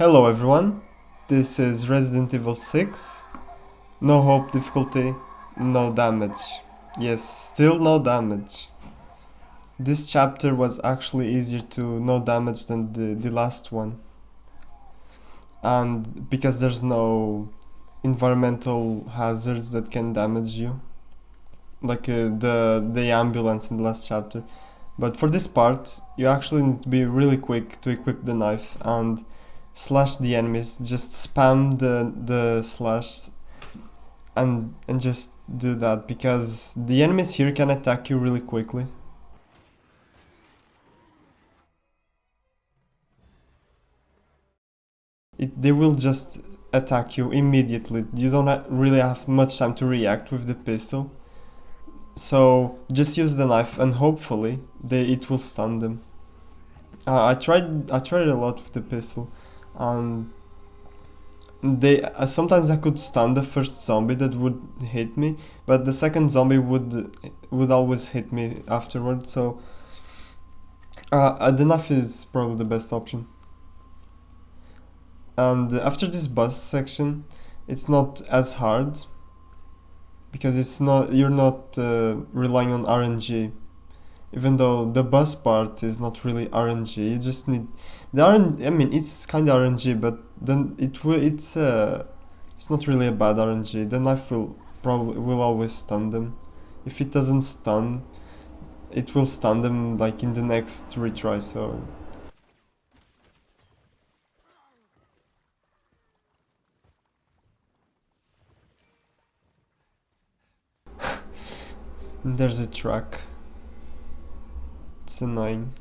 Hello everyone, this is Resident Evil 6. No hope difficulty, no damage. Yes, still no damage. This chapter was actually easier to no damage than the last one. And because there's no environmental hazards that can damage you, like the ambulance in the last chapter. But for this part, you actually need to be really quick to equip the knife and slash the enemies. Just spam the slash and just do that because the enemies here can attack you really quickly. They will just attack you immediately. You don't really have much time to react with the pistol. So just use the knife and hopefully it will stun them. I tried a lot with the pistol, and they sometimes I could stun the first zombie that would hit me, but the second zombie would always hit me afterwards. So the knife is probably the best option. And after this bus section, it's not as hard because you're not relying on RNG. Even though the bus part is not really RNG, you just need the RNG. I mean, it's kind of RNG, but then it's not really a bad RNG. The knife will always stun them. If it doesn't stun, it will stun them like in the next retry. So there's a track. It's annoying.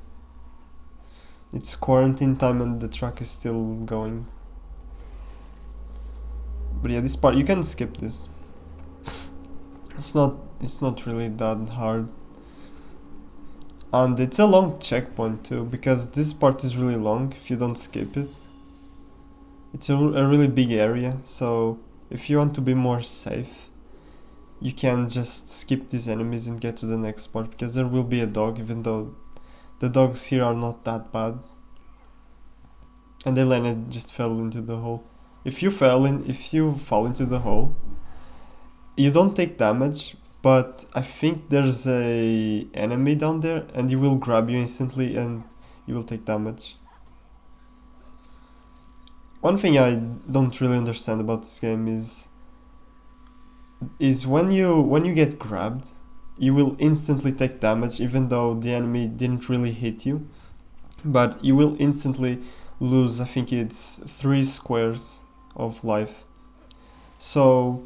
It's quarantine time and the track is still going. But yeah, this part you can skip this. It's not really that hard. And it's a long checkpoint too, because this part is really long if you don't skip it. It's a really big area, so if you want to be more safe, you can just skip these enemies and get to the next part, because there will be a dog, even though the dogs here are not that bad. And Elena just fell into the hole. If you fall into the hole, you don't take damage, but I think there's a enemy down there and he will grab you instantly and you will take damage. One thing I don't really understand about this game is when you get grabbed, you will instantly take damage even though the enemy didn't really hit you, but you will instantly lose, I think it's 3 squares of life. So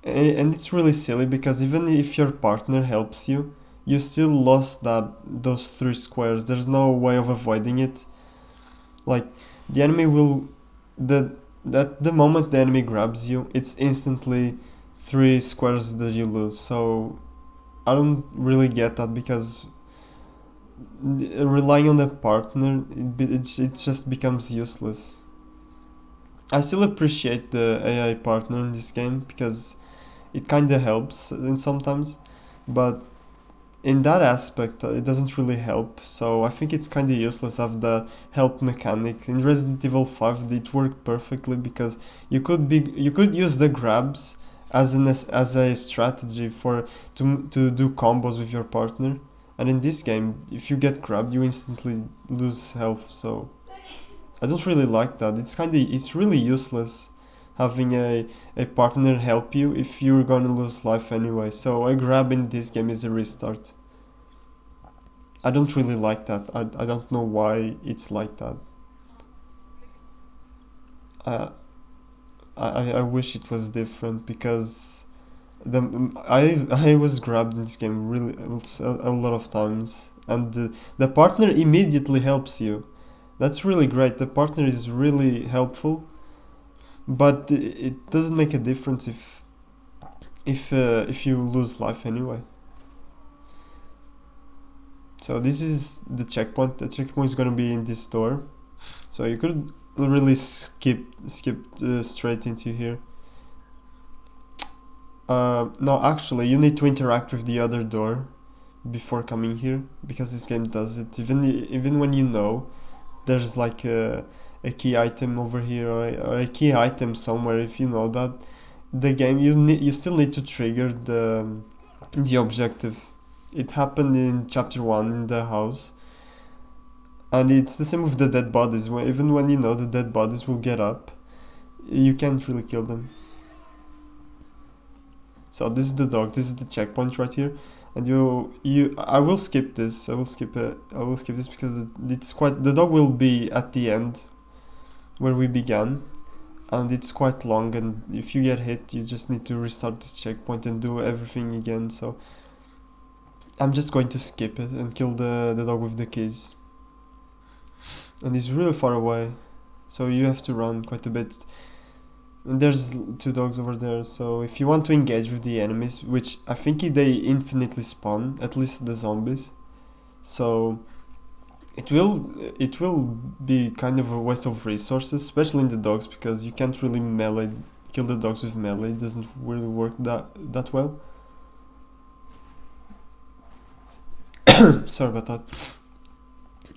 and it's really silly because even if your partner helps you, you still lost those 3 squares. There's no way of avoiding it. Like the enemy will the that the moment the enemy grabs you, it's instantly 3 squares that you lose. So I don't really get that because relying on the partner, it just becomes useless. I still appreciate the AI partner in this game because it kind of helps in sometimes, but in that aspect it doesn't really help. So I think it's kind of useless of the help mechanic. In Resident Evil 5 it worked perfectly because you could use the grabs as a strategy to do combos with your partner. And in this game, if you get grabbed, you instantly lose health. So I don't really like that. It's really useless having a partner help you if you're gonna lose life anyway. So a grab in this game is a restart. I don't really like that. I don't know why it's like that. I I wish it was different because I was grabbed in this game really a lot of times, and the partner immediately helps you. That's really great. The partner is really helpful, but it doesn't make a difference if you lose life anyway. So this is the checkpoint. The checkpoint is gonna be in this door, so you could really skip straight into here. No, actually, you need to interact with the other door before coming here because this game does it. Even when you know there's like a key item over here, or a key item somewhere. If you know that the game, you still need to trigger the objective. It happened in chapter 1 in the house, and it's the same with the dead bodies. Even when you know the dead bodies will get up, you can't really kill them. So this is the dog. This is the checkpoint right here, and I will skip this. I will skip it. I will skip this because it's quite. The dog will be at the end, where we began, and it's quite long. And if you get hit, you just need to restart this checkpoint and do everything again. So I'm just going to skip it and kill the dog with the keys. And he's really far away, so you have to run quite a bit. And there's two dogs over there, so if you want to engage with the enemies, which I think they infinitely spawn, at least the zombies, so it will be kind of a waste of resources, especially in the dogs, because you can't really kill the dogs with melee. It doesn't really work that well. Sorry about that.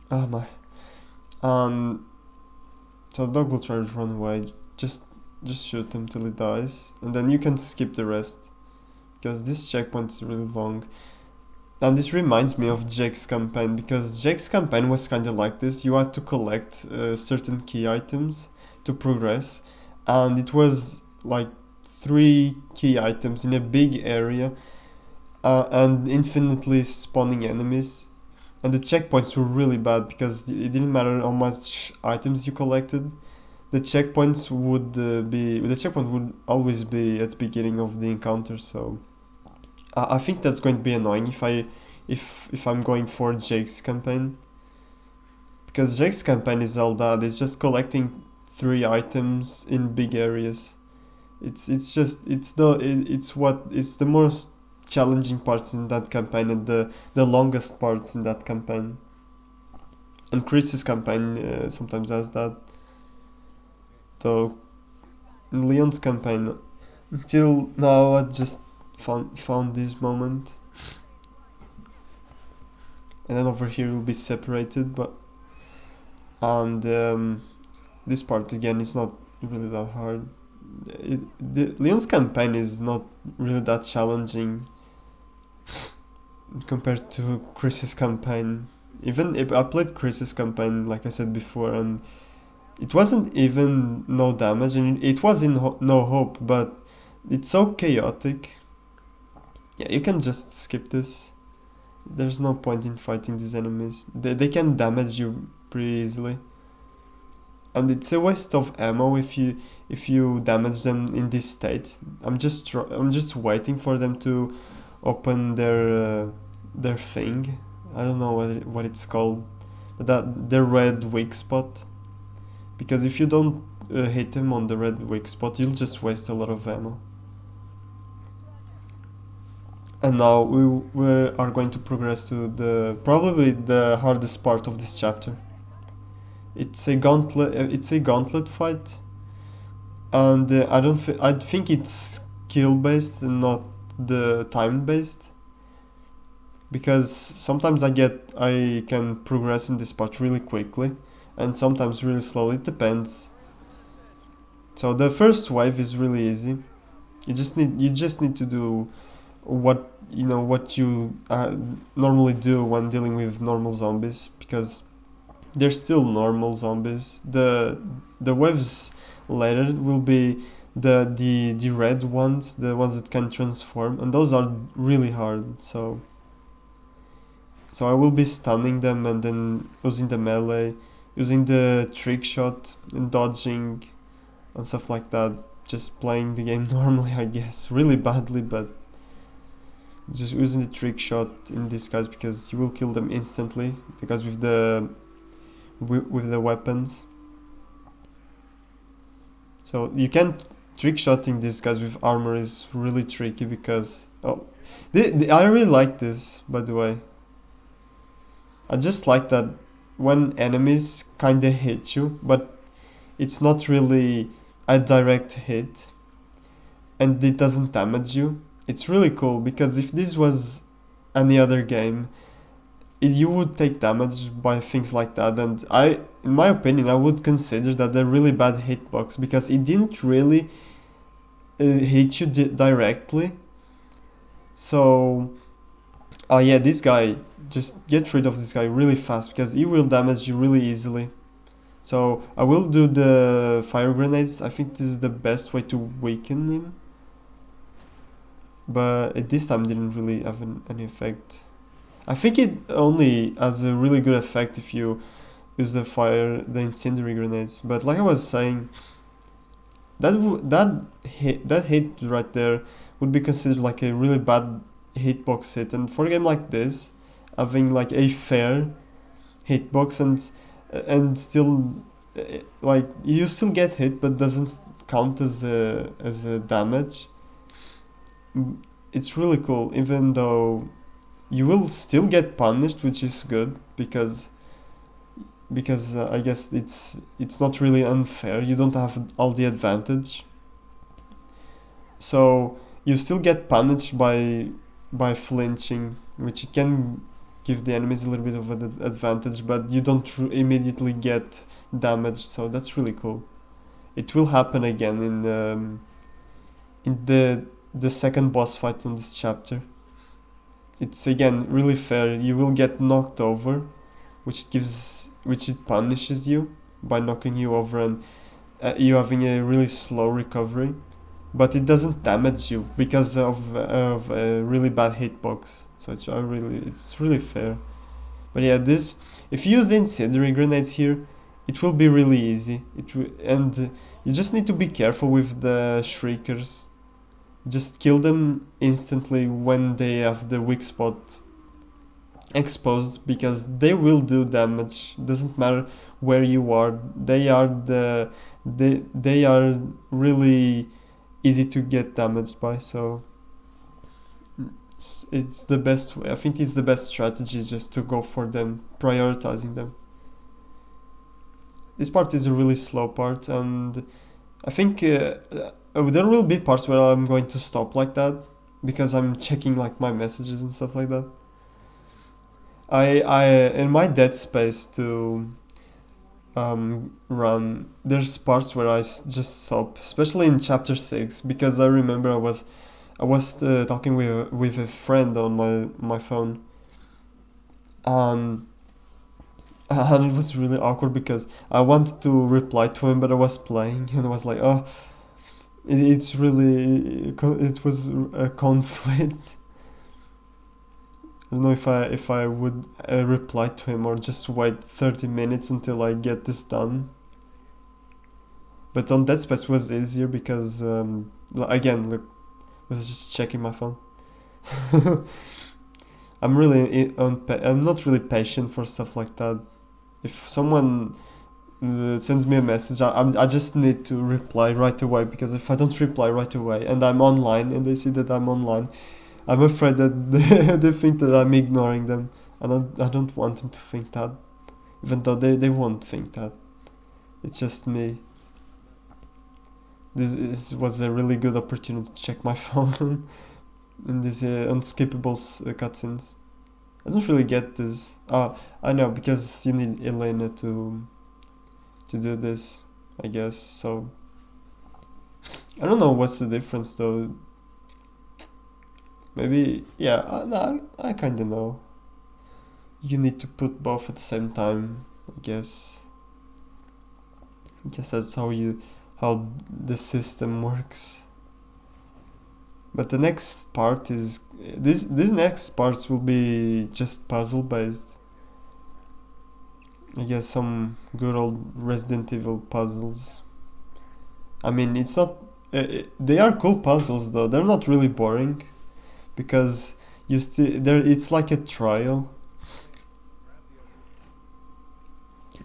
Oh my. So the dog will try to run away. Just shoot him till he dies, and then you can skip the rest, because this checkpoint is really long. And this reminds me of Jake's campaign, because Jake's campaign was kind of like this. You had to collect certain key items to progress, and it was like 3 key items in a big area, and infinitely spawning enemies. And the checkpoints were really bad because it didn't matter how much items you collected. The checkpoint would always be at the beginning of the encounter. So I think that's going to be annoying if I'm going for Jake's campaign, because Jake's campaign is all that. It's just collecting 3 items in big areas. It's the most challenging parts in that campaign, and the longest parts in that campaign. And Chris's campaign sometimes has that. Though in Leon's campaign, until now, I just found this moment, and then over here will be separated. And this part again is not really that hard. Leon's campaign is not really that challenging compared to Chris's campaign. Even if I played Chris's campaign, like I said before, and it wasn't even no damage, and it was in no hope, but it's so chaotic. Yeah, you can just skip this. There's no point in fighting these enemies. They can damage you pretty easily, and it's a waste of ammo if you damage them in this state. I'm just waiting for them to open their thing. I don't know what it's called, but that their red weak spot. Because if you don't hit them on the red weak spot, you'll just waste a lot of ammo. And now we are going to progress to probably the hardest part of this chapter. It's a gauntlet fight, and I think it's skill based and not the time based. Because sometimes I can progress in this part really quickly, and sometimes really slowly. It depends. So the first wave is really easy. You just need to do what you normally do when dealing with normal zombies, because they're still normal zombies. The waves later will be the red ones, the ones that can transform, and those are really hard. So I will be stunning them and then using the melee, using the trick shot and dodging and stuff like that. Just playing the game normally, I guess, really badly, but just using the trick shot in these guys, because you will kill them instantly, the guys with the weapons. So you can't trick shotting these guys with armor is really tricky, because I really like this, by the way. I just like that when enemies kinda hit you, but it's not really a direct hit, and it doesn't damage you. It's really cool, because if this was any other game, you would take damage by things like that, and in my opinion, I would consider that a really bad hitbox because it didn't really hit you directly. So, yeah, this guy, just get rid of this guy really fast because he will damage you really easily. So I will do the fire grenades. I think this is the best way to weaken him. But at this time didn't really have any effect. I think it only has a really good effect if you use the incendiary grenades. But like I was saying, that hit right there would be considered like a really bad hitbox hit. And for a game like this, having like a fair hitbox and still like you still get hit but doesn't count as a damage. It's really cool, even though you will still get punished, which is good because I guess it's not really unfair. You don't have all the advantage, so you still get punished by flinching, which it can give the enemies a little bit of an advantage, but you don't immediately get damaged. So that's really cool. It will happen again in the second boss fight in this chapter. It's again really fair. You will get knocked over, which it punishes you by knocking you over and you having a really slow recovery, but it doesn't damage you because of a really bad hitbox. So it's really fair. But yeah, this if you use the incendiary grenades here, it will be really easy. And you just need to be careful with the shriekers. Just kill them instantly when they have the weak spot exposed because they will do damage. Doesn't matter where you are. They are really easy to get damaged by. So it's the best. I think it's the best strategy just to go for them, prioritizing them. This part is a really slow part, and I think there will be parts where I'm going to stop like that because I'm checking like my messages and stuff like that. I in my dead space to run, there's parts where just stop, especially in chapter 6 because I remember I was talking with a friend on my phone, and and it was really awkward because I wanted to reply to him but I was playing and I was like, oh, it's really it was a conflict. I don't know if I would reply to him or just wait 30 minutes until I get this done. But on Dead Space was easier because again, look, I was just checking my phone. I'm not really patient for stuff like that. If someone sends me a message, I just need to reply right away because if I don't reply right away and I'm online and they see that I'm online, I'm afraid that they think that I'm ignoring them, and I don't want them to think that, even though they won't think that. It's just me. This was a really good opportunity to check my phone in these unskippable cutscenes. I don't really get this. I know because you need Elena to do this, I guess. So I don't know what's the difference though. Maybe yeah. No, I kind of know. You need to put both at the same time, I guess. I guess that's how the system works. But the next part is these next parts will be just puzzle based. I guess some good old Resident Evil puzzles. I mean, it's not. They are cool puzzles though. They're not really boring because you still there. It's like a trial.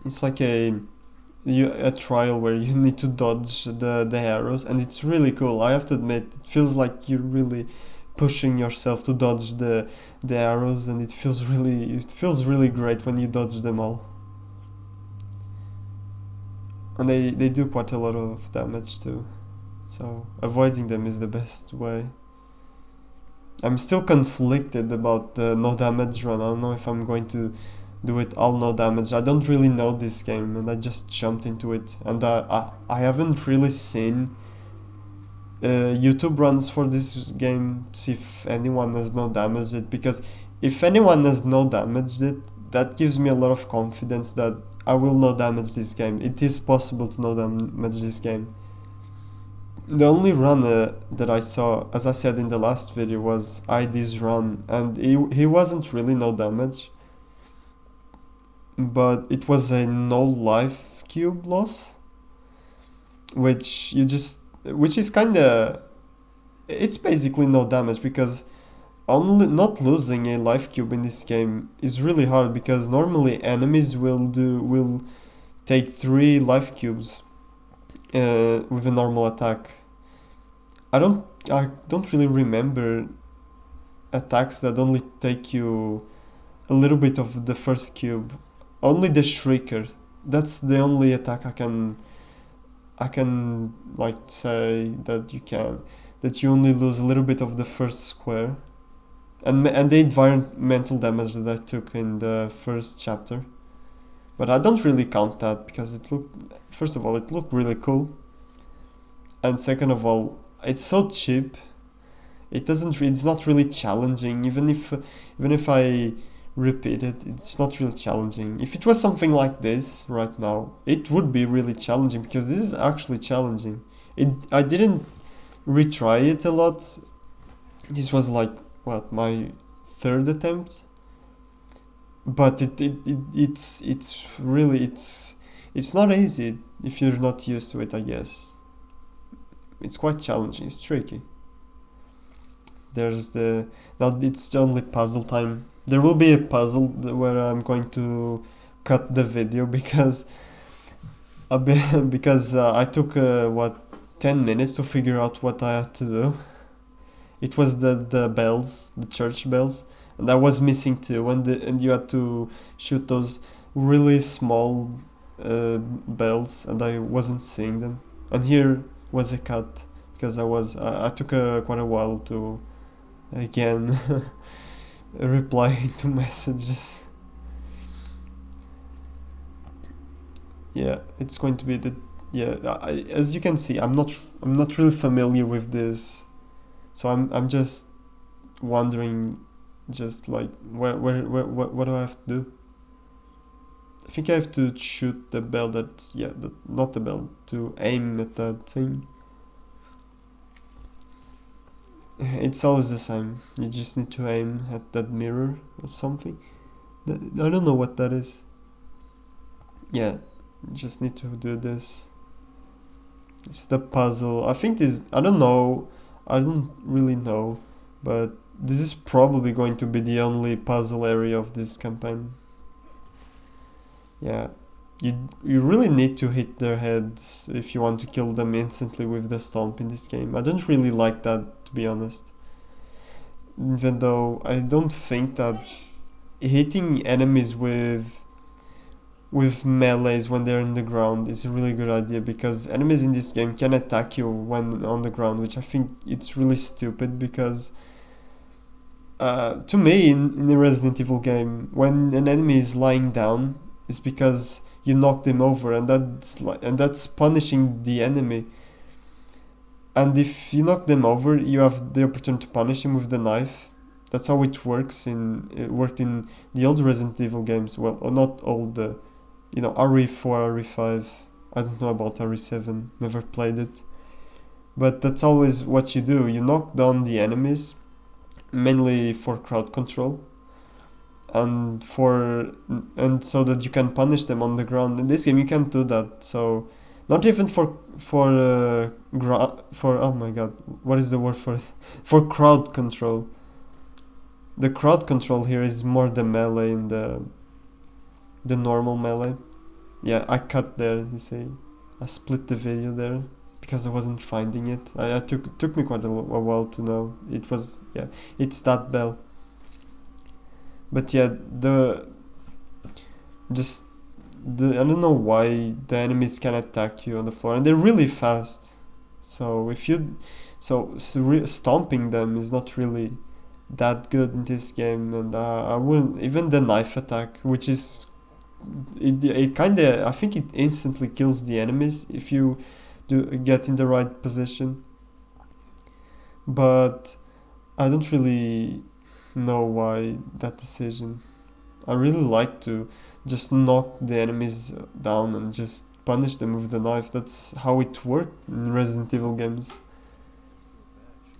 It's like a trial where you need to dodge the arrows, and it's really cool. I have to admit, it feels like you're really pushing yourself to dodge the arrows, and it feels really great when you dodge them all. And they do quite a lot of damage too, so avoiding them is the best way. I'm still conflicted about the no damage run. I don't know if I'm going to do it all no damage. I don't really know this game, and I just jumped into it, and I haven't really seen YouTube runs for this game to see if anyone has no damaged it, because if anyone has no damaged it, that gives me a lot of confidence that I will no damage this game. It is possible to no damage this game. The only run that I saw, as I said in the last video, was ID's run, and he wasn't really no damage, but it was a no life cube loss, which is kinda, it's basically no damage, because only not losing a life cube in this game is really hard, because normally enemies will take 3 life cubes with a normal attack. I don't really remember attacks that only take you a little bit of the first cube. Only the Shrieker. That's the only attack I can like say that you only lose a little bit of the first square, and the environmental damage that I took in the first chapter. But I don't really count that, because first of all, it looked really cool, and second of all, it's so cheap. It's not really challenging. Even if I repeat it, it's not really challenging. If it was something like this right now, it would be really challenging, because this is actually challenging. I didn't retry it a lot. This was like, what, my third attempt, but it's not easy if you're not used to it, I guess. It's quite challenging. It's tricky. There's the Now it's only puzzle time. There will be a puzzle where I'm going to cut the video because I took what, 10 minutes to figure out what I had to do. It was the bells, the church bells, and I was missing two, and you had to shoot those really small bells, and I wasn't seeing them. And here was a cut, because I took quite a while to again reply to messages. Yeah, it's going to be the yeah. As you can see, I'm not really familiar with this, so I'm just wondering, just like where what do I have to do? I think I have to shoot the bell, not the bell, to aim at that thing. It's always the same. You just need to aim at that mirror or something. I don't know what that is. Yeah, you just need to do this. It's the puzzle. I don't know. I don't really know, but this is probably going to be the only puzzle area of this campaign. Yeah, you really need to hit their heads if you want to kill them instantly with the stomp in this game. I don't really like that, to be honest. Even though I don't think that hitting enemies with melees when they're in the ground is a really good idea, because enemies in this game can attack you when on the ground, which I think it's really stupid, because to me, in a Resident Evil game, when an enemy is lying down, it's because you knocked them over, and that's punishing the enemy. And if you knock them over, you have the opportunity to punish him with the knife. That's how it worked in the old Resident Evil games. Well, or not all the, RE4, RE5. I don't know about RE7. Never played it. But that's always what you do. You knock down the enemies, mainly for crowd control, and so that you can punish them on the ground. In this game, you can't do that. So, not even for oh my god, what is the word for it? For crowd control. The crowd control here is more the melee in the normal melee. Yeah, I cut there. You see, I split the video there because I wasn't finding it. Took me quite a while to know it was. Yeah, it's that bell. But yeah, just I don't know why the enemies can attack you on the floor, and they're really fast. So stomping them is not really that good in this game, and I wouldn't even the knife attack, which is it kind of I think it instantly kills the enemies if you do get in the right position, but I don't really know why that decision. I really like to just knock the enemies down and just punish them with the knife. That's how it worked in Resident Evil games.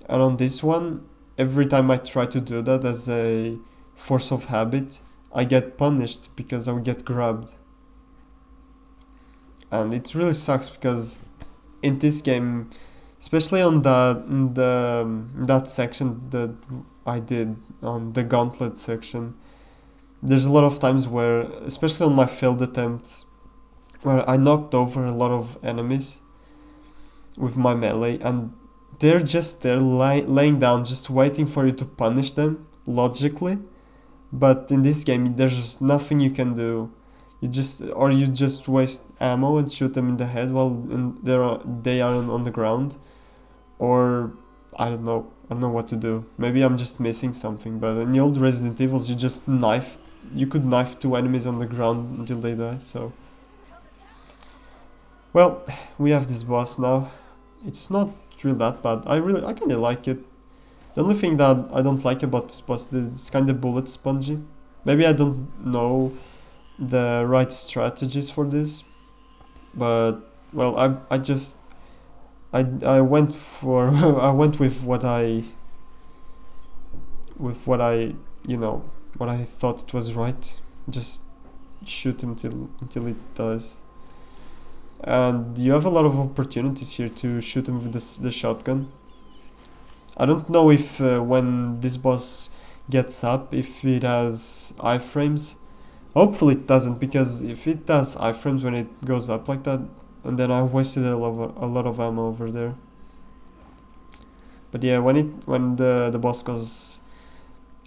And on this one, every time I try to do that as a force of habit, I get punished because I get grabbed. And it really sucks because in this game, especially on that section that I did on the gauntlet section, there's a lot of times where, especially on my failed attempts, where I knocked over a lot of enemies with my melee, and they're just there laying down, just waiting for you to punish them logically. But in this game, there's nothing you can do. You just waste ammo and shoot them in the head while they are on the ground, or I don't know what to do. Maybe I'm just missing something. But in the old Resident Evils, you could knife two enemies on the ground until they die. So, well, we have this boss now. It's not really that bad. I kind of like it. The only thing that I don't like about this boss is it's kind of bullet spongy. Maybe I don't know the right strategies for this, but well, I just I went for I went with what I you know what I thought it was right. Just shoot him until it dies. And you have a lot of opportunities here to shoot him with the shotgun. I don't know if when this boss gets up, if it has iframes. Hopefully it doesn't, because if it does iframes when it goes up like that, and then I wasted a lot of ammo over there. But yeah, when the boss goes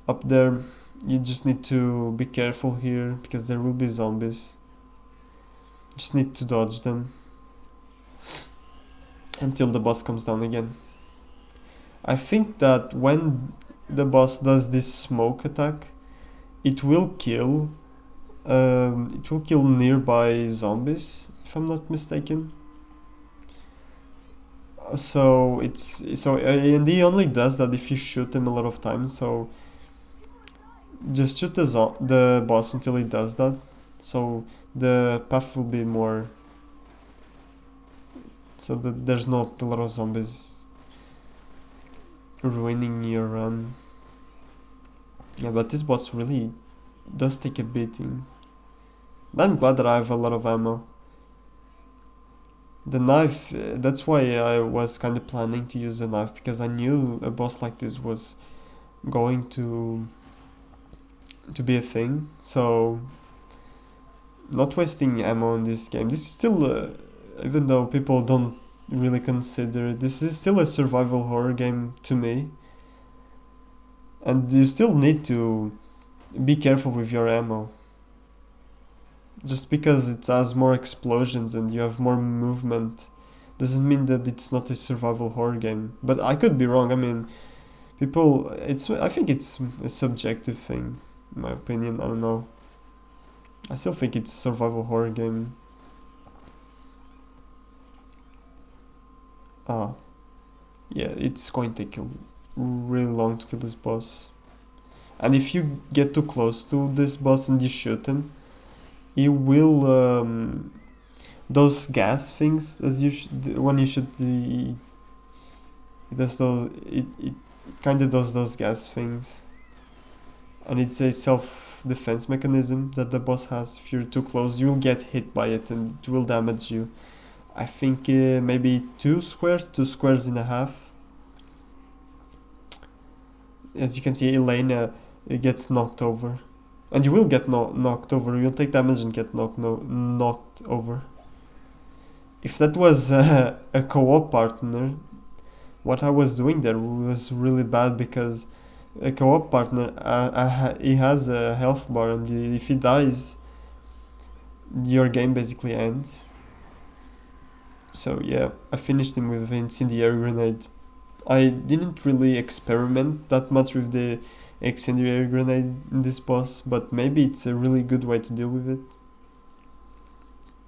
up there, you just need to be careful here because there will be zombies. Just need to dodge them until the boss comes down again. I think that when the boss does this smoke attack, it will kill nearby zombies, if I'm not mistaken. And he only does that if you shoot him a lot of times. So just shoot the boss until he does that. So the path will be more, so that there's not a lot of zombies ruining your run. Yeah, but this boss really does take a beating. I'm glad that I have a lot of ammo. The knife, that's why I was kind of planning to use the knife, because I knew a boss like this was going to be a thing. So not wasting ammo in this game. This is still, even though people don't really consider it, this is still a survival horror game to me. And you still need to be careful with your ammo. Just because it has more explosions and you have more movement doesn't mean that it's not a survival horror game. But I could be wrong. I mean, I think it's a subjective thing, in my opinion. I don't know. I still think it's a survival horror game. Ah, yeah, it's going to take you really long to kill this boss. And if you get too close to this boss and you shoot him, he will those gas things, as you when you shoot the it kind of does those gas things, and it's a self-defense mechanism that the boss has. If you're too close, you'll get hit by it and it will damage you. I think maybe two squares and a half. As you can see, Elena gets knocked over. And you will get knocked over. You'll take damage and get knocked over. If that was a co-op partner, what I was doing there was really bad, because a co-op partner, he has a health bar, and if he dies, your game basically ends. So yeah, I finished him with an incendiary grenade I didn't really experiment that much with the incendiary grenade in this boss, but maybe it's a really good way to deal with it.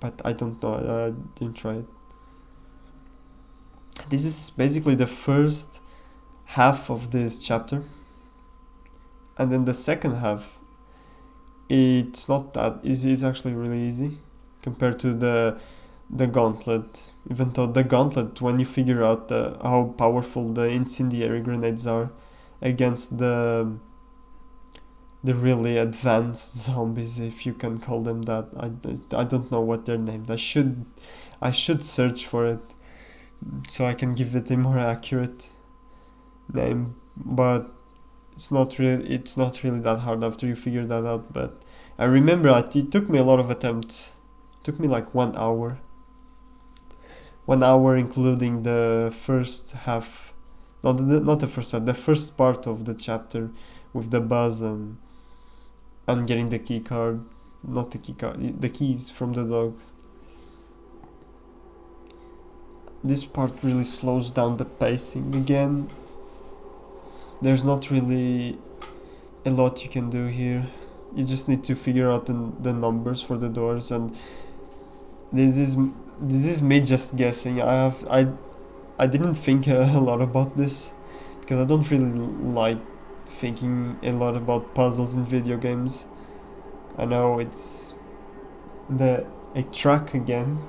But I don't know, I didn't try it. This is basically the first half of this chapter, and then the second half, it's not that easy. It's actually really easy compared to the gauntlet. Even though the gauntlet, when you figure out how powerful the incendiary grenades are against the really advanced zombies, if you can call them that. I don't know what they're named. I should search for it so I can give it a more accurate name. But it's not really that hard after you figure that out. But I remember it took me a lot of attempts. It took me like 1 hour. 1 hour including the first half, not the first half, the first part of the chapter with the buzz and getting the key card, not the key card, the keys from the dog. This part really slows down the pacing again. There's not really a lot you can do here. You just need to figure out the numbers for the doors, and this is me just guessing. I didn't think a lot about this because I don't really like thinking a lot about puzzles in video games. I know it's a track again.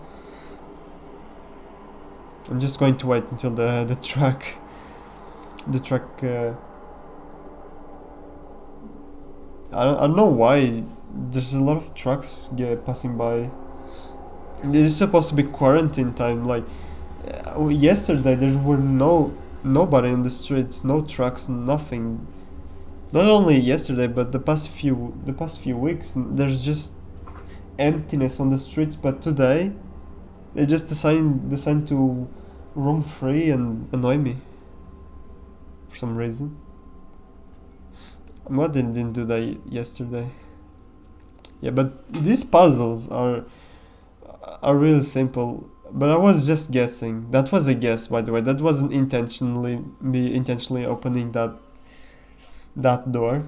I'm just going to wait until the track I don't know why there's a lot of trucks passing by. This is supposed to be quarantine time. Like yesterday, there were nobody in the streets, no trucks, nothing. Not only yesterday, but the past few weeks, there's just emptiness on the streets. But today, they just decided to roam free and annoy me for some reason. I'm glad they didn't do that yesterday. Yeah, but these puzzles are really simple. But I was just guessing. That was a guess, by the way. That wasn't intentionally opening that door.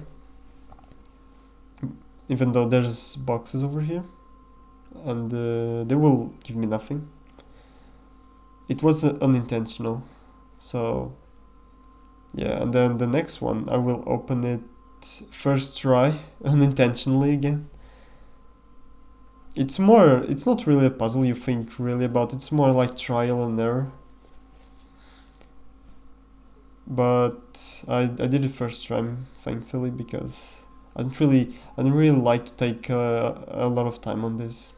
Even though there's boxes over here, and they will give me nothing. It was unintentional. So yeah, and then the next one I will open it first try unintentionally again. It's not really a puzzle you think really about. It's more like trial and error. But I did it first time, thankfully, because I don't really like to take a lot of time on this.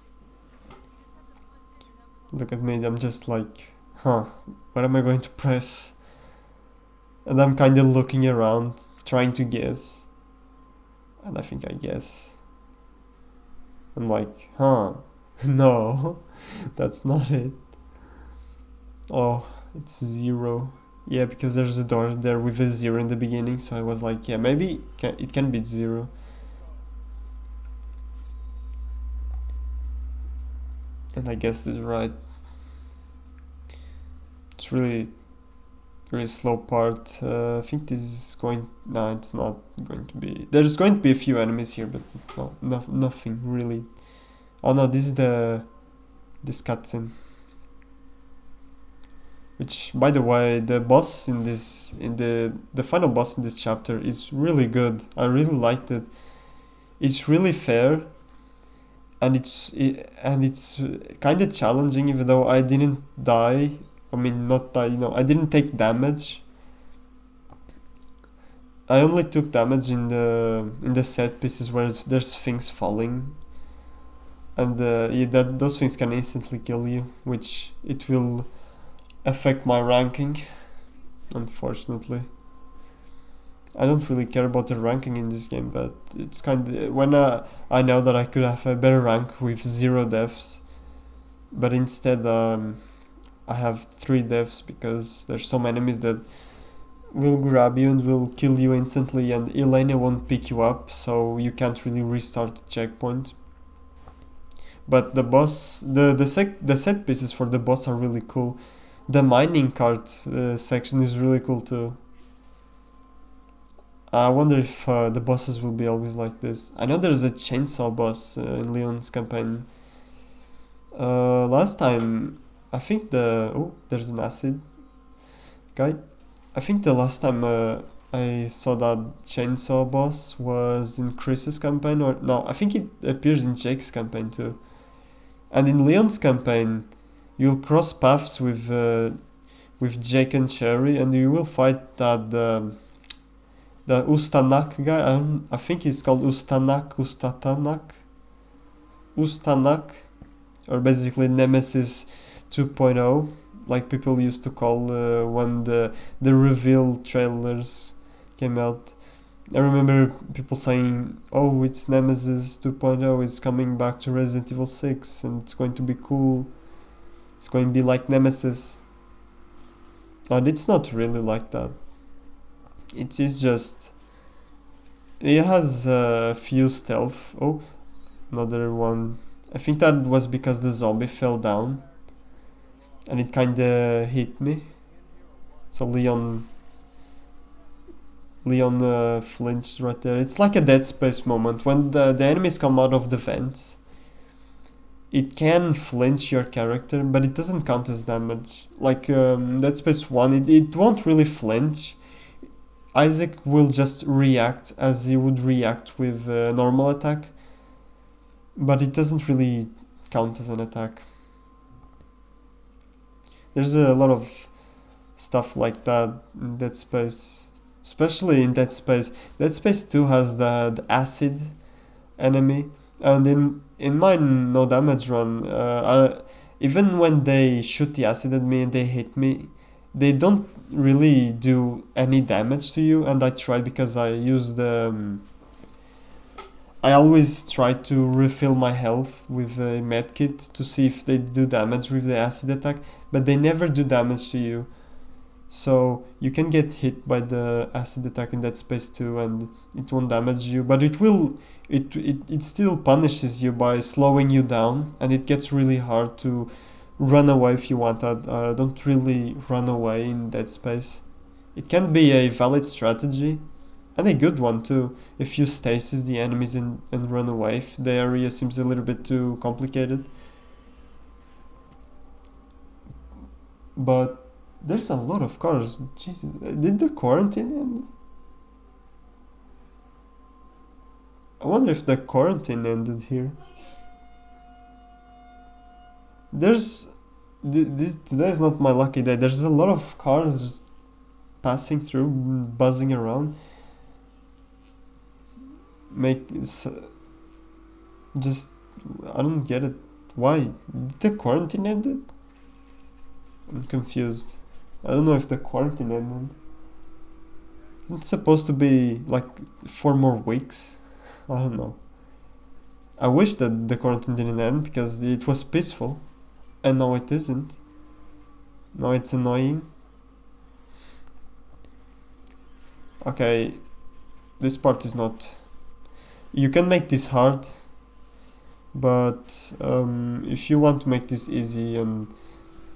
Look at me, I'm just like, huh, what am I going to press? And I'm kind of looking around, trying to guess. And I think I guess. I'm like, huh, no, that's not it. Oh, it's 0. Yeah, because there's a door there with a 0 in the beginning, so I was like, yeah, maybe it can be 0. And I guess it's right. It's really, really slow part. I think this is going. No, it's not going to be. There's going to be a few enemies here, but nothing really. Oh no, this is this cutscene. Which, by the way, the boss in the final boss in this chapter is really good. I really liked it. It's really fair, and it's kind of challenging. Even though I didn't die, I mean not die. I didn't take damage. I only took damage in the set pieces where there's things falling, and yeah, those things can instantly kill you, which it will affect my ranking, unfortunately. I don't really care about the ranking in this game, but it's kind of when I know that I could have a better rank with 0 deaths, but instead I have 3 deaths because there's some enemies that will grab you and will kill you instantly, and Elena won't pick you up, so you can't really restart the checkpoint. But the boss, the set pieces for the boss are really cool. The mining cart section is really cool too. I wonder if the bosses will be always like this. I know there's a chainsaw boss in Leon's campaign. Last time, I think there's an acid guy. I think the last time I saw that chainsaw boss was in Chris's campaign, or no, I think it appears in Jake's campaign too. And in Leon's campaign, you'll cross paths with Jake and Cherry, and you will fight the Ustanak guy. I think he's called Ustanak, or basically Nemesis 2.0, like people used to call when the reveal trailers came out. I remember people saying, "Oh, it's Nemesis 2.0. It's coming back to Resident Evil 6, and it's going to be cool. It's going to be like Nemesis." And it's not really like that. It is just it has a few stealth. Oh, another one. I think that was because the zombie fell down and it kinda hit me. So Leon flinched right there. It's like a Dead Space moment when the enemies come out of the vents. It can flinch your character, but it doesn't count as damage. Like Dead Space 1, it won't really flinch. Isaac will just react as he would react with a normal attack, but it doesn't really count as an attack. There's a lot of stuff like that in Dead Space, especially in Dead Space. Dead Space 2 has the acid enemy, and in my no damage run, even when they shoot the acid at me and they hit me, they don't really do any damage to you. And I tried because I use I always try to refill my health with a medkit to see if they do damage with the acid attack, but they never do damage to you. So you can get hit by the acid attack in Dead Space 2 and it won't damage you, but it still punishes you by slowing you down, and it gets really hard to run away if you want that. Don't really run away in Dead Space. It can be a valid strategy, and a good one too, if you stasis the enemies and run away if the area seems a little bit too complicated. But there's a lot of cars. Jesus, did the quarantine end? I wonder if the quarantine ended here. There's this today is not my lucky day. There's a lot of cars just passing through, buzzing around. Make just I don't get it. Why did the quarantine ended? I'm confused. I don't know if the quarantine ended. It's supposed to be like 4 more weeks. I don't know. I wish that the quarantine didn't end because it was peaceful, and now it isn't. Now it's annoying. Okay, this part is not. You can make this hard, but if you want to make this easy and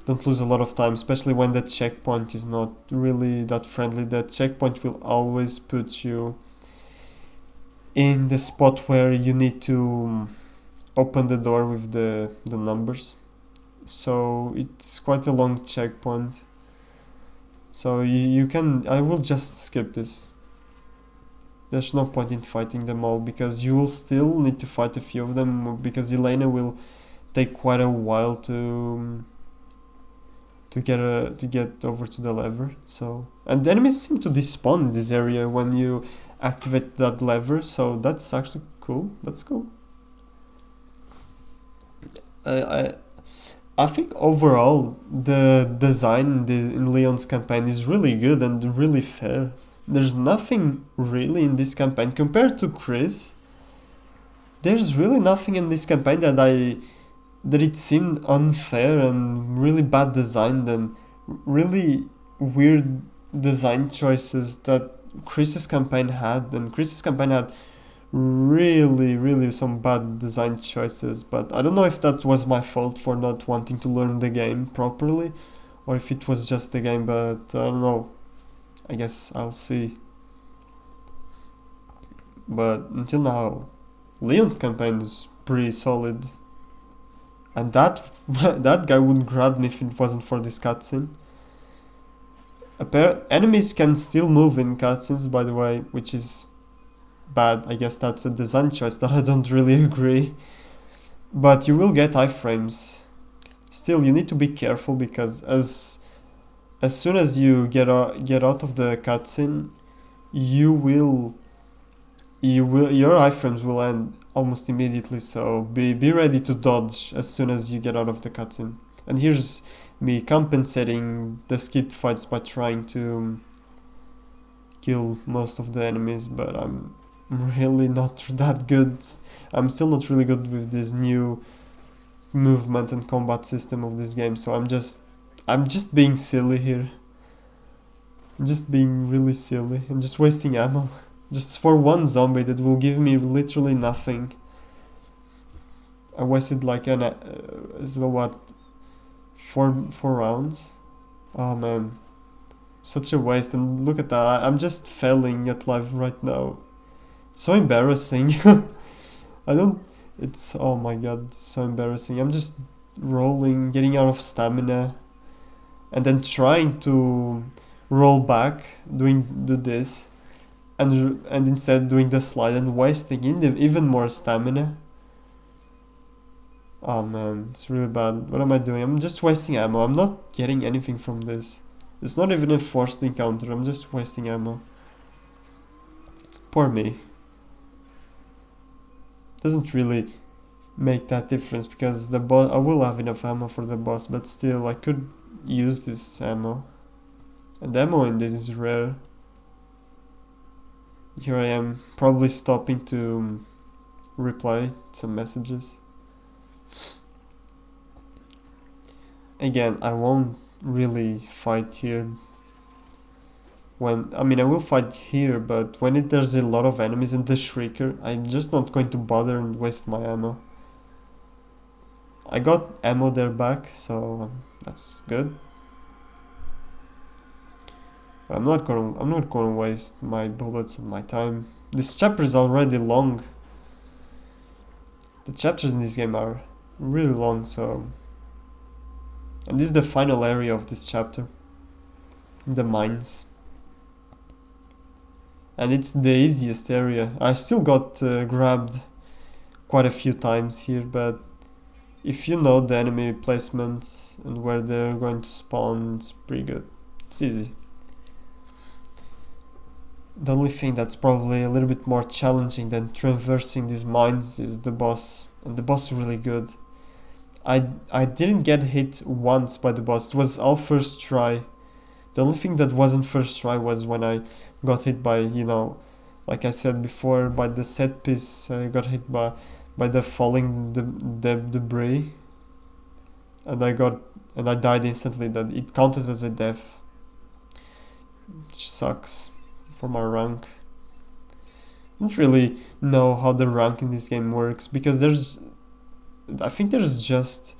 don't lose a lot of time, especially when that checkpoint is not really that friendly, that checkpoint will always put you in the spot where you need to open the door with the numbers. So it's quite a long checkpoint. So you can, I will just skip this. There's no point in fighting them all because you will still need to fight a few of them because Elena will take quite a while to get over to the lever. So, and the enemies seem to despawn in this area when you activate that lever, so that's actually cool. That's cool. I I, I think overall the design in Leon's campaign is really good and really fair. There's nothing really in this campaign compared to Chris. There's really nothing in this campaign that it seemed unfair and really bad designed and really weird design choices that Chris's campaign had. And Chris's campaign had really some bad design choices, but I don't know if that was my fault for not wanting to learn the game properly, or if it was just the game, but I don't know. I guess I'll see. But until now, Leon's campaign is pretty solid, and that that guy wouldn't grab me if it wasn't for this cutscene. Enemies can still move in cutscenes, by the way, which is bad. I guess that's a design choice that I don't really agree. But you will get iframes. Still, you need to be careful because as soon as you get out of the cutscene, you will your iframes will end almost immediately. So be ready to dodge as soon as you get out of the cutscene. And here's me compensating the skipped fights by trying to kill most of the enemies, but I'm really not that good. I'm still not really good with this new movement and combat system of this game, so I'm just being silly here. I'm just being really silly. I'm just wasting ammo. Just for one zombie that will give me literally nothing. I wasted like so what, four rounds? Oh man, such a waste. And look at that, I'm just failing at life right now. So embarrassing. I don't, it's, oh my god, it's so embarrassing. I'm just rolling, getting out of stamina, and then trying to roll back, do this, and instead doing the slide and wasting even more stamina. Oh man, it's really bad. What am I doing? I'm just wasting ammo. I'm not getting anything from this. It's not even a forced encounter. I'm just wasting ammo. Poor me. Doesn't really make that difference because the boss, I will have enough ammo for the boss, but still I could use this ammo. And ammo in this is rare. Here I am, probably stopping to reply some messages. Again, I won't really fight here. I mean, I will fight here, but when there's a lot of enemies and the Shrieker, I'm just not going to bother and waste my ammo. I got ammo there back, so that's good. But I'm not gonna waste my bullets and my time. This chapter is already long. The chapters in this game are really long, so. And this is the final area of this chapter, the mines. And it's the easiest area. I still got grabbed quite a few times here, but if you know the enemy placements and where they're going to spawn, it's pretty good. It's easy. The only thing that's probably a little bit more challenging than traversing these mines is the boss, and the boss is really good. I didn't get hit once by the boss. It was all first try. The only thing that wasn't first try was when I got hit by, like I said before, by the set piece. I got hit by the falling debris, and I died instantly. That it counted as a death, which sucks for my rank. I don't really know how the rank in this game works because I think there's just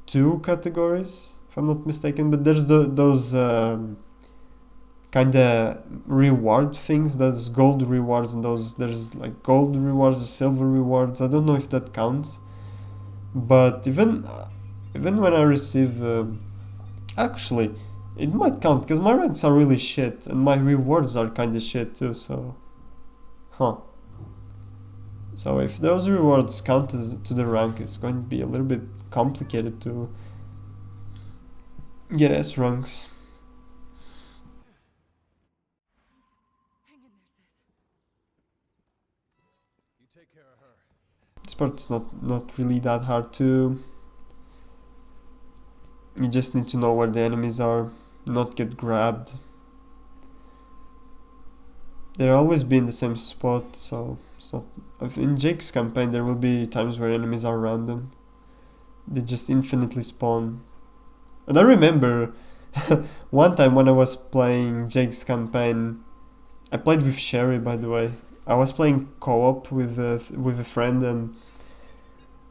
two categories, if I'm not mistaken, but there's those kind of reward things. There's gold rewards and there's like gold rewards, silver rewards. I don't know if that counts, but even when I receive, actually, it might count because my ranks are really shit and my rewards are kind of shit too. So, huh. So if those rewards count to the rank, it's going to be a little bit complicated to get S ranks. This part is not really that hard to. You just need to know where the enemies are, not get grabbed. They'll always be in the same spot, so it's not. In Jake's campaign, there will be times where enemies are random. They just infinitely spawn. And I remember one time when I was playing Jake's campaign, I played with Sherry, by the way. I was playing co-op with a friend, and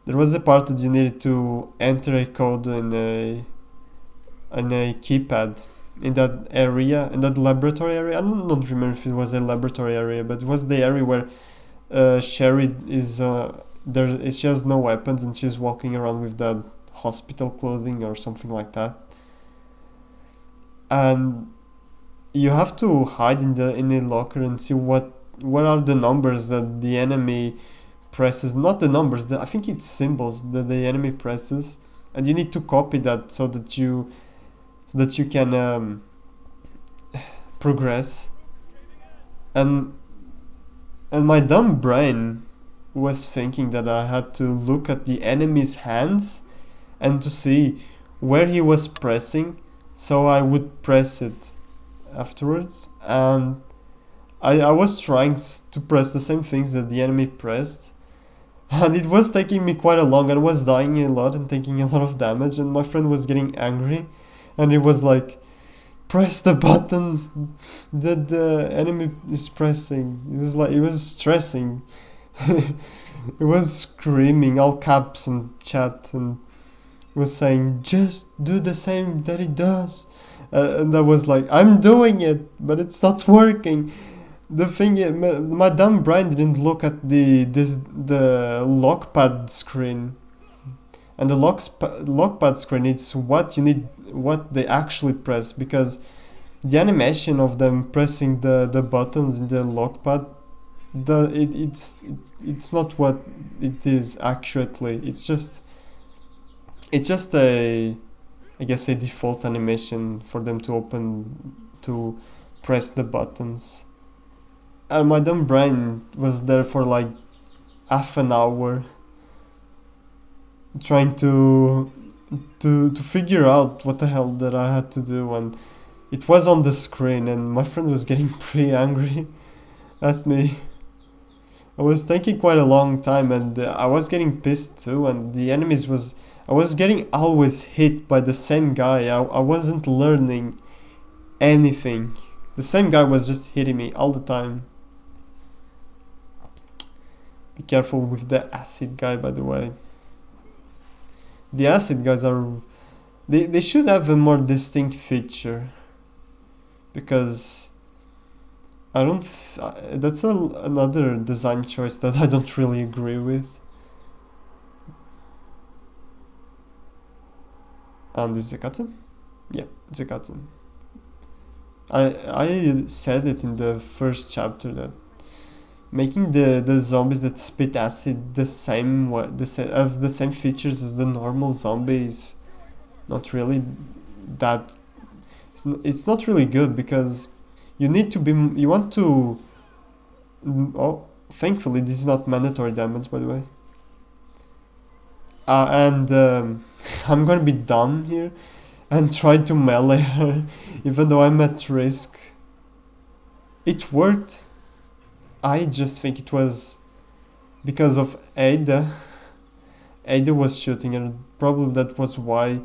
there was a part that you needed to enter a code in on a keypad in that area, in that laboratory area. I don't remember if it was a laboratory area, but it was the area where Sherry is there. She has no weapons and she's walking around with that hospital clothing or something like that. And you have to hide in a locker and see what are the numbers that the enemy presses. Not the numbers. I think it's symbols that the enemy presses, and you need to copy that so that you can progress. And my dumb brain was thinking that I had to look at the enemy's hands and to see where he was pressing, so I would press it afterwards. And I was trying to press the same things that the enemy pressed, and it was taking me quite a long. I was dying a lot and taking a lot of damage, and my friend was getting angry, and he was like, press the buttons that the enemy is pressing. It was like, it was stressing. It was screaming all caps and chat, and was saying, just do the same that it does. And I was like, I'm doing it, but it's not working. The thing is, my dumb brain didn't look at the lockpad screen, and the lockpad screen, it's what you need, what they actually press, because the animation of them pressing the buttons in the lockpad, it's not what it is accurately. It's just a, I guess, a default animation for them to press the buttons. And my dumb brain was there for like half an hour trying to figure out what the hell that I had to do, and it was on the screen, and my friend was getting pretty angry at me. I was taking quite a long time, and I was getting pissed too, and the enemies was I was getting always hit by the same guy. I wasn't learning anything. The same guy was just hitting me all the time. Be careful with the acid guy, by the way. The acid guys they should have a more distinct feature, because I don't that's another design choice that I don't really agree with. And is it a cutscene? Yeah, it's a cutscene. I said it in the first chapter that making the zombies that spit acid the same way, have the same features as the normal zombies, not really that. It's not really good, because you need to be you want to. Oh, thankfully this is not mandatory damage, by the way. And I'm gonna be dumb here and try to melee her, even though I'm at risk. It worked. I just think it was because of Ada. Ada was shooting, and probably that was why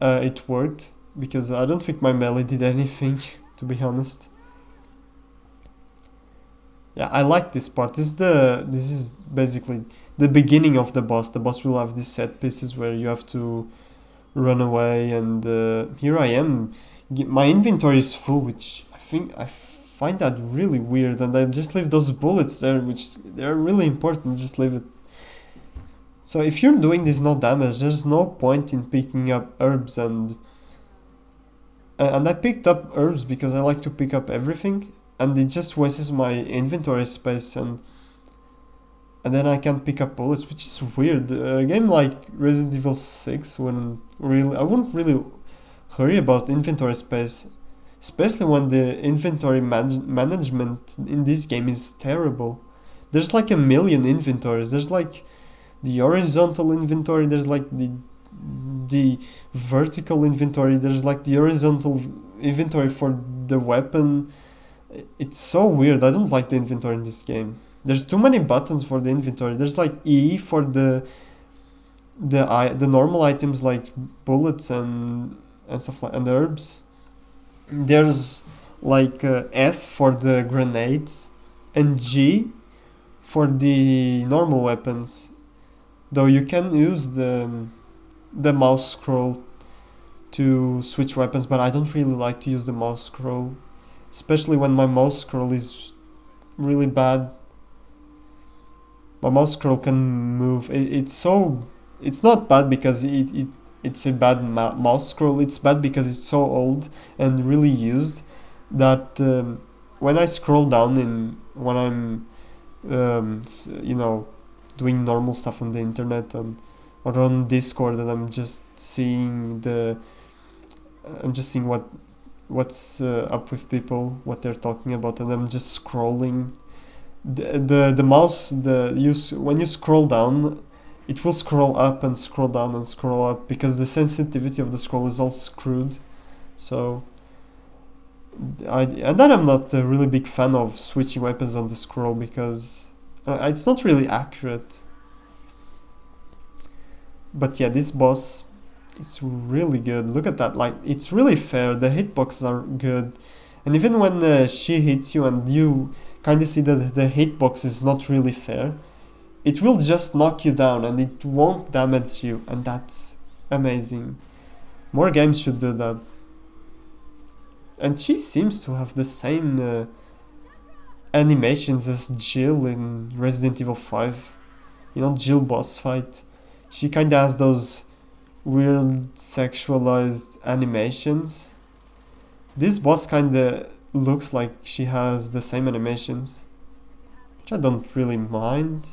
it worked. Because I don't think my melee did anything, to be honest. Yeah, I like this part. This is basically the beginning of the boss. The boss will have these set pieces where you have to run away, and here I am. My inventory is full, which I find that really weird, and I just leave those bullets there, which they're really important. Just leave it. So if you're doing this no damage, there's no point in picking up herbs, and I picked up herbs because I like to pick up everything, and it just wastes my inventory space, and then I can't pick up bullets, which is weird. A game like Resident Evil 6 I wouldn't really hurry about inventory space, especially when the inventory management in this game is terrible. There's like a million inventories. There's like the horizontal inventory, there's like the vertical inventory, there's like the horizontal inventory for the weapon. It's so weird. I don't like the inventory in this game. There's too many buttons for the inventory. There's like E for the normal items like bullets and stuff like, and herbs. There's like F for the grenades, and G for the normal weapons. Though you can use the mouse scroll to switch weapons, but I don't really like to use the mouse scroll, especially when my mouse scroll is really bad. My mouse scroll can move. It's not bad because it's a bad mouse scroll. It's bad because it's so old and really used that when I scroll down in when I'm you know, doing normal stuff on the internet or on Discord, and I'm just seeing what's up with people, what they're talking about, and I'm just scrolling. The mouse when you scroll down, it will scroll up and scroll down and scroll up because the sensitivity of the scroll is all screwed. So and then I'm not a really big fan of switching weapons on the scroll because it's not really accurate. But yeah, this boss is really good. Look at that, like it's really fair. The hitboxes are good, and even when she hits you and you kind of see that the hitbox is not really fair, it will just knock you down and it won't damage you, and that's amazing. More games should do that. And she seems to have the same animations as Jill in Resident Evil 5. You know, Jill boss fight. She kinda has those weird sexualized animations. This boss kinda looks like she has the same animations, which I don't really mind.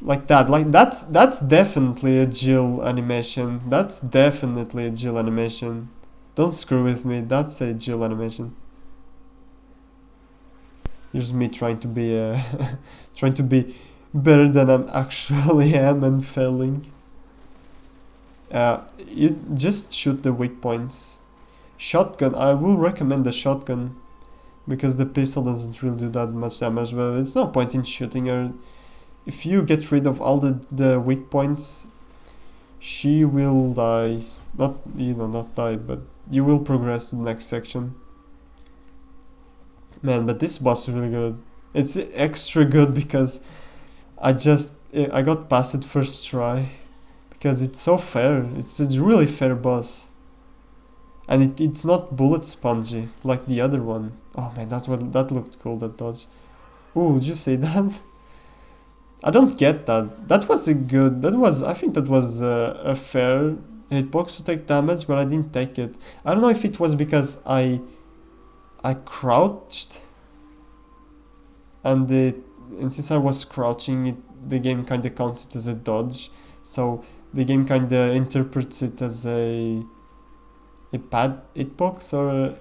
Like that's definitely a Jill animation. That's definitely a Jill animation. Don't screw with me, that's a Jill animation. Here's me trying to be trying to be better than I actually am and failing. You just shoot the weak points. Shotgun, I will recommend the shotgun because the pistol doesn't really do that much damage, but it's no point in shooting her. If you get rid of all the weak points, she will die. Not, you know, not die, but you will progress to the next section. Man, but this boss is really good. It's extra good because I got past it first try because it's so fair. It's a really fair boss, and it's not bullet spongy like the other one. Oh man, that looked cool, that dodge. Ooh, did you say that? I don't get that. I think that was a fair hitbox to take damage, but I didn't take it. I don't know if it was because I crouched and since I was crouching, the game kind of counts it as a dodge, so the game kind of interprets it as a bad hitbox or I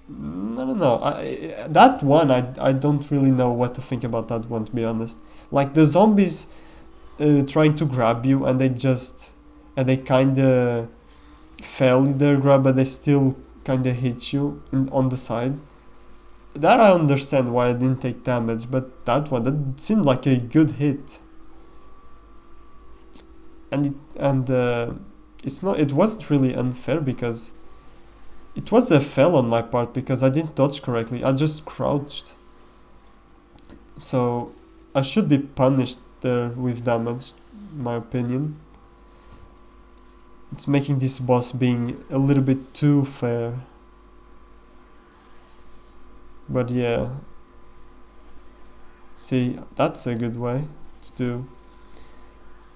don't know. That one I don't really know what to think about that one, to be honest. Like the zombies trying to grab you and they kind of fail in their grab, but they still kind of hit you on the side. That I understand why I didn't take damage, but that seemed like a good hit. It wasn't really unfair because it was a fail on my part because I didn't dodge correctly. I just crouched. So I should be punished there with damage, in my opinion. It's making this boss being a little bit too fair. But yeah. See, that's a good way to do.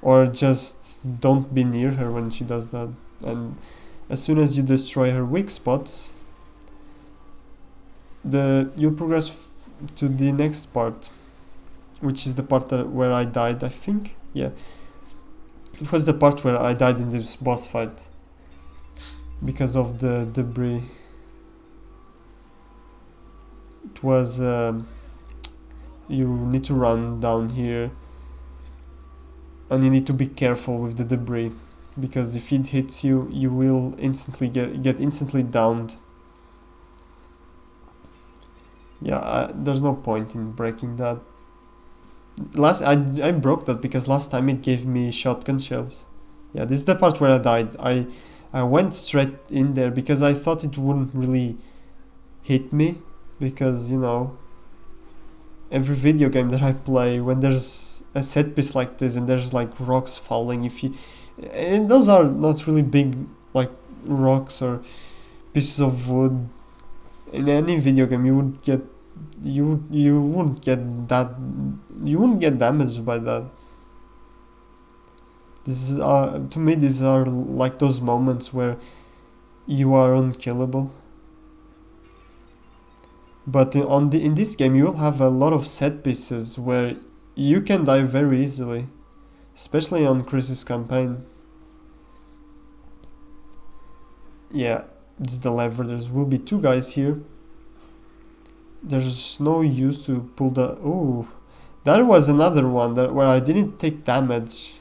Or just don't be near her when she does that. And as soon as you destroy her weak spots, you'll progress to the next part, which is the part where I died, I think. Yeah, it was the part where I died in this boss fight because of the debris. It was you need to run down here and you need to be careful with the debris because if it hits you, you will instantly get instantly downed. Yeah, there's no point in breaking that. I broke that because last time it gave me shotgun shells. Yeah, this is the part where I died. I went straight in there because I thought it wouldn't really hit me because, you know, every video game that I play, when there's a set piece like this and there's like rocks falling, And those are not really big, like rocks or pieces of wood. In any video game, you wouldn't get that, you wouldn't get damaged by that. This is to me, these are like those moments where you are unkillable. But in this game, you will have a lot of set pieces where you can die very easily, especially on Chris's campaign. Yeah, this is the lever. There will be two guys here. There's no use to pull the... Oh, that was another one where I didn't take damage.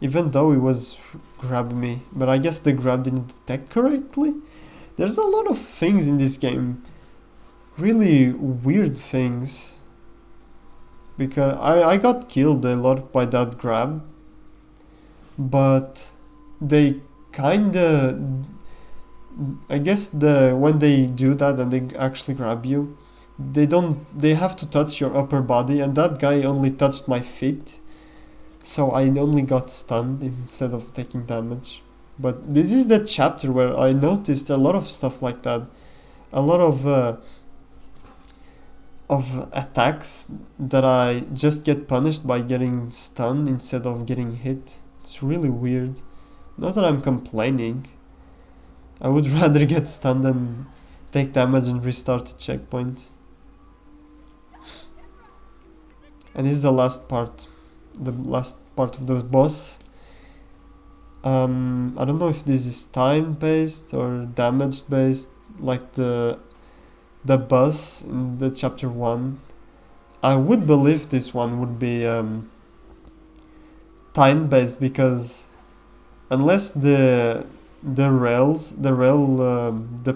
Even though it was grabbing me. But I guess the grab didn't detect correctly. There's a lot of things in this game. Really weird things. Because I got killed a lot by that grab. But they kinda... I guess when they do that and they actually grab you, they have to touch your upper body, and that guy only touched my feet, so I only got stunned instead of taking damage. But this is the chapter where I noticed a lot of stuff like that, a lot of attacks that I just get punished by getting stunned instead of getting hit. It's really weird. Not that I'm complaining. I would rather get stunned than take damage and restart the checkpoint. And this is the last part of the boss. I don't know if this is time based or damage based, like the boss in the chapter 1. I would believe this one would be time based, because unless the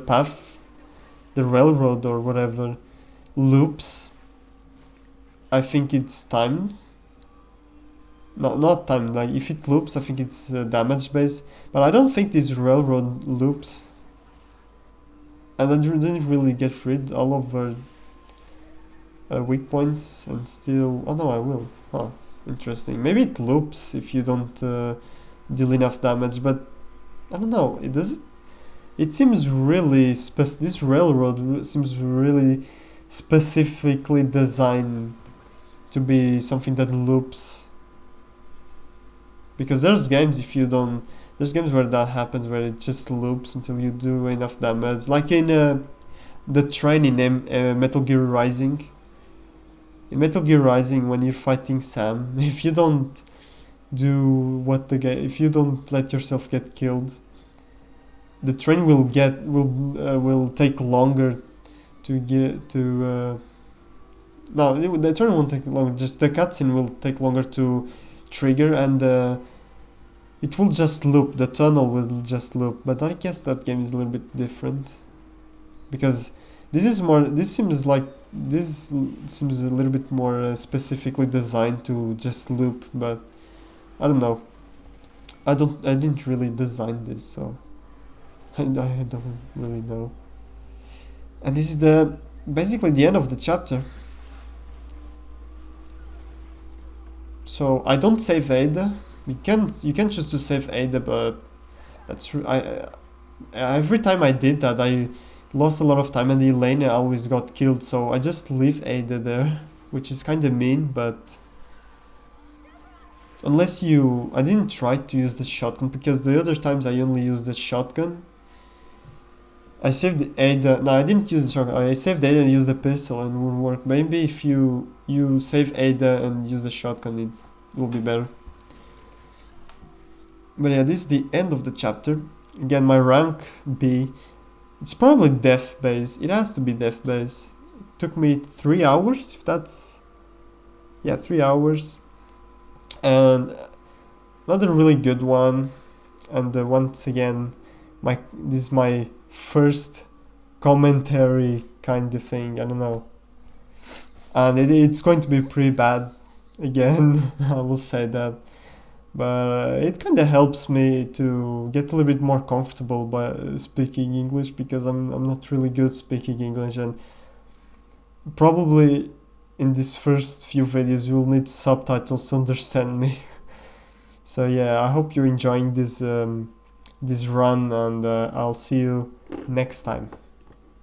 path, the railroad or whatever loops, I think it's timed. No, not timed. Like if it loops, I think it's damage based. But I don't think this railroad loops, and I didn't really get rid all of her weak points, and still. Oh no, I will. Huh, interesting. Maybe it loops if you don't deal enough damage, but I don't know. It does it. It seems really this railroad seems really specifically designed to be something that loops. Because there's games there's games where that happens, where it just loops until you do enough damage. Like in the train in Metal Gear Rising. In Metal Gear Rising, when you're fighting Sam, if you don't if you don't let yourself get killed, the train will take longer to get to. No, the train won't take longer. Just the cutscene will take longer to trigger, and it will just loop. The tunnel will just loop. But I guess that game is a little bit different, because this seems a little bit more specifically designed to just loop. But I don't know. I didn't really design this, so I don't really know. And this is basically the end of the chapter. So I don't save Ada. You can choose to save Ada, but that's true. Every time I did that, I lost a lot of time, and Elena always got killed. So I just leave Ada there, which is kind of mean, but I didn't try to use the shotgun, because the other times I only used the shotgun. I saved Ada. No, I didn't use the shotgun. I saved Ada and used the pistol, and it wouldn't work. Maybe if you save Ada and use the shotgun, it will be better. But yeah, this is the end of the chapter. Again, my rank B. It's probably death base. It has to be death base. It took me 3 hours, if that's... Yeah, 3 hours. And another really good one. And once again, this is my first commentary kind of thing. I don't know. And it's going to be pretty bad. Again, I will say that. But it kind of helps me to get a little bit more comfortable by speaking English, because I'm not really good speaking English, and probably in these first few videos you'll need subtitles to understand me. So yeah, I hope you're enjoying this run, and I'll see you next time.